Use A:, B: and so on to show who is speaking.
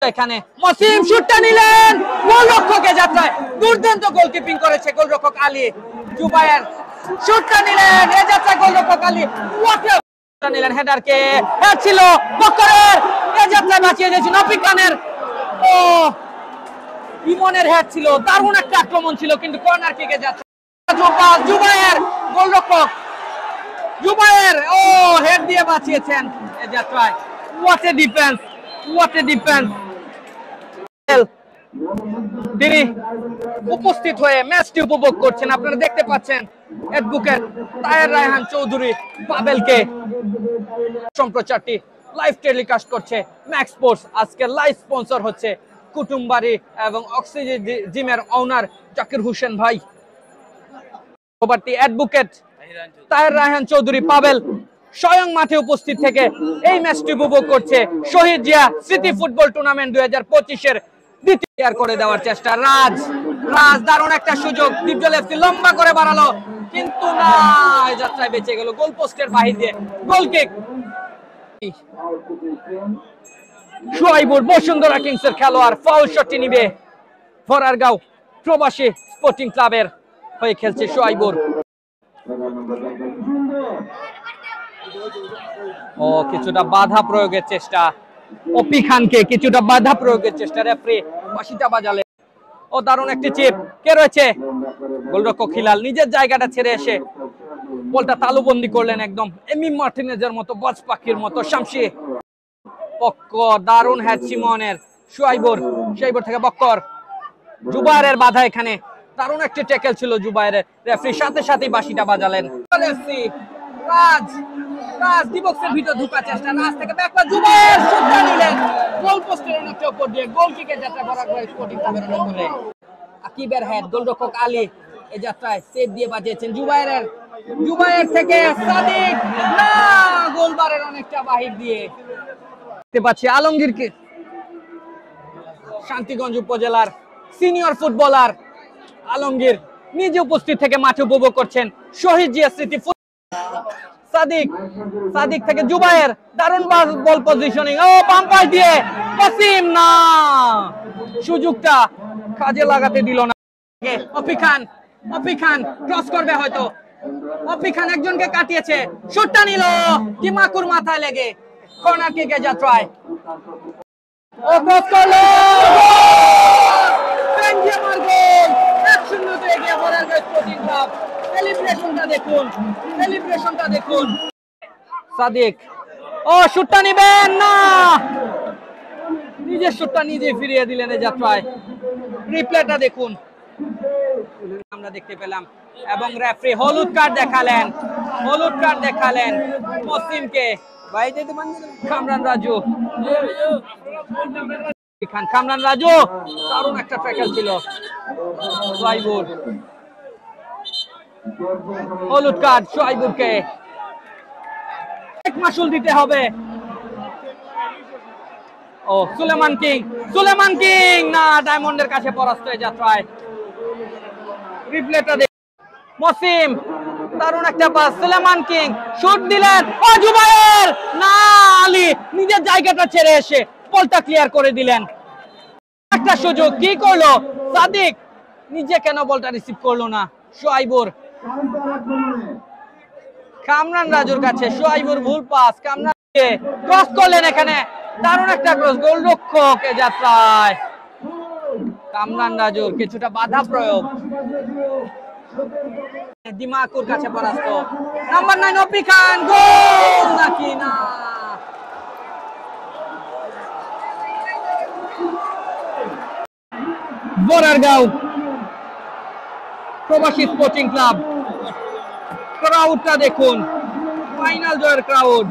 A: এখানে মসিম শুটটা নিলেন, গোলরক্ষকের যাত্রায় দুর্দান্ত গোলকিপিং করেছে গোলরক্ষক আলী। জুবায়ের শুটটা নিলেন, এই যাত্রায় গোলরক্ষক আলী নিলেন হেডারকে, হেড ছিল বক্করের, এই যাত্রায় বাঁচিয়ে দিয়েছেন নফিক খানের। ও ইমনের হেড ছিল, দারুণ একটা আক্রমণ ছিল, কিন্তু কর্নার কিকে যাচ্ছে জুবায়ের, গোলরক্ষক জুবায়ের ও হেড দিয়ে বাঁচিয়েছেন এই যাত্রায়। What a defence, what a defence. তিনি উপস্থিত হয়ে ম্যাচটি উপভোগ করছেন, আপনারা দেখতে পাচ্ছেন অ্যাডভোকেট তাহের রায়হান চৌধুরী পাবেলকে। সম্প্রচারটি লাইভ টেলিকাস্ট করছে ম্যাক্স স্পোর্টস। আজকে লাইভ স্পন্সর হচ্ছে কুটুমবাড়ি এবং অক্সিজেন জিমের ওনার জাকির হোসেন ভাই। অ্যাডভোকেট তাহের রায়হান চৌধুরী পাবেল স্বয়ং মাঠে উপস্থিত থেকে এই ম্যাচটি উপভোগ করছে। শহীদ জিয়া স্মৃতি ফুটবল টুর্নামেন্ট 2025-এর দ্বিতীয় করে দেওয়ার চেষ্টা। রাজ দারুণ একটা সুযোগ, ডিপজল এফসি লম্বা করে বাড়ালো, কিন্তু না, এই যাত্রায় বেঁচে গেল গোল পোস্টের বাহির দিয়ে গোল কিক। শুয়াইবুর বসুন্ধরা কিংসের খেলোয়াড়, ফাউল শটটি নিবে ফরারগাঁও প্রবাসী স্পোর্টিং ক্লাবের হয়ে খেলছে শুয়াইবুর। ও কিছুটা বাধা প্রয়োগের চেষ্টা, অপি খানকে কিছুটা বাধা প্রয়োগের চেষ্টা, রেফারি বাঁশিটা বাজালেন। ও দারুণ একটি চিপ, কে রয়েছে গোলরক্ষক হিলাল নিজের জায়গাটা ছেড়ে এসে বলটা তালুবন্দি করলেন একদম এমি মার্টিনেজের মতো, বজ পাখির মতো। শামসি বক্কর, দারুণ হ্যাড সিমনের। শুয়াইবুর থেকে বক্কর, জুবায়ের বাধা, এখানে দারুণ একটি ট্যাকেল ছিল জুবায়ের, রেফারি সাথে সাথেই বাঁশিটা বাজালেন। রাজ ডিবক্সের ভিতর ঢোকার চেষ্টা, রাজ থেকে ব্যাকওয়ার্ড জুবায়ের শুটটা নিলেন গোল পোস্টের অনেকটা উপর দিয়ে, গোল কিকের যাত্রা করা করে স্পোর্টিং ক্লাবের অনুকূলে। আকিবের হেড, গোলরক্ষক আলী এই যাত্রায় সেভ দিয়ে বাঁচিয়েছেন জুবায়ের থেকে সাদিক, না, গোলবারের অনেকটা বাহির দিয়ে। দেখতে পাচ্ছি আলমগীরকে, শান্তিগঞ্জ উপজেলার সিনিয়র ফুটবলার আলমগীর নিজে উপস্থিত থেকে মাঠে উপভোগ করছেন শহীদ জিয়া স্মৃতি। সাদিক থেকে জুবায়ের, দারুণ বল পজিশনিং, ও বাম পাশ দিয়ে ওসিম, না, সুযোগটা কাজে লাগাতে দিল না। অপি খান ক্রস করবে হয়তো, অপি খান একজনকে কাটিয়েছে, শটটা নিল টিমাকুর মাথায় লেগে কর্নার কিকে যাত্রায়। ও ক্রস করলো, বেনজামার গোল, 1-0 তে এগিয়ে ফরারগাঁও স্পোর্টিং ক্লাব। সেলিব্রেশনটা দেখুন। সাদিক, ও শুটটা নিবেন না, নিজের শুটটা নিজে ফিরিয়ে দিলেন এই যাত্রায়। রিপ্লেটা দেখুন, আমরা দেখতে পেলাম, এবং রেফারি হলুদ কার্ড দেখালেন মসিমকে। কামরান রাজু দারুণ একটা ট্যাকেল ছিল। শুয়াইবুর, হলুদ কার্ড শুয়াইবুরকে, এক মাসুল দিতে হবে। ও সুলেমান কিং, না, ডায়মন্ডের কাছে পরাস্ত হয়ে যাত্রায়। রিপ্লেটা মসিম, দারুণ একটা পাস, সুলেমান কিং শুট দিলেন, ও জুবায়ের, না, আলী নিজের জায়গাটা ছেড়ে এসে বলটা ক্লিয়ার করে দিলেন। একটা সুযোগ, কি করলো সাদিক, নিজে কেন বলটা রিসিভ করলো না। শুয়াইবুর কামরান রাজুর কাছে, শুয়াইবুর ভুল পাস, কামরানকে ক্রস করলেন, এখানে দারুণ একটা ক্রস, গোলরক্ষক এ যাত্রায় কামরান রাজুর কিছুটা বাধা প্রয়োগ। দিমাকুর কাছে পরাস্ত, নাম্বার 9 অপি খান, গোল নাকি না। ফরারগাঁও প্রবাসী স্পোর্টিং ক্লাব, ক্রাউডটা দেখুন, ফাইনাল জয়ের ক্রাউড।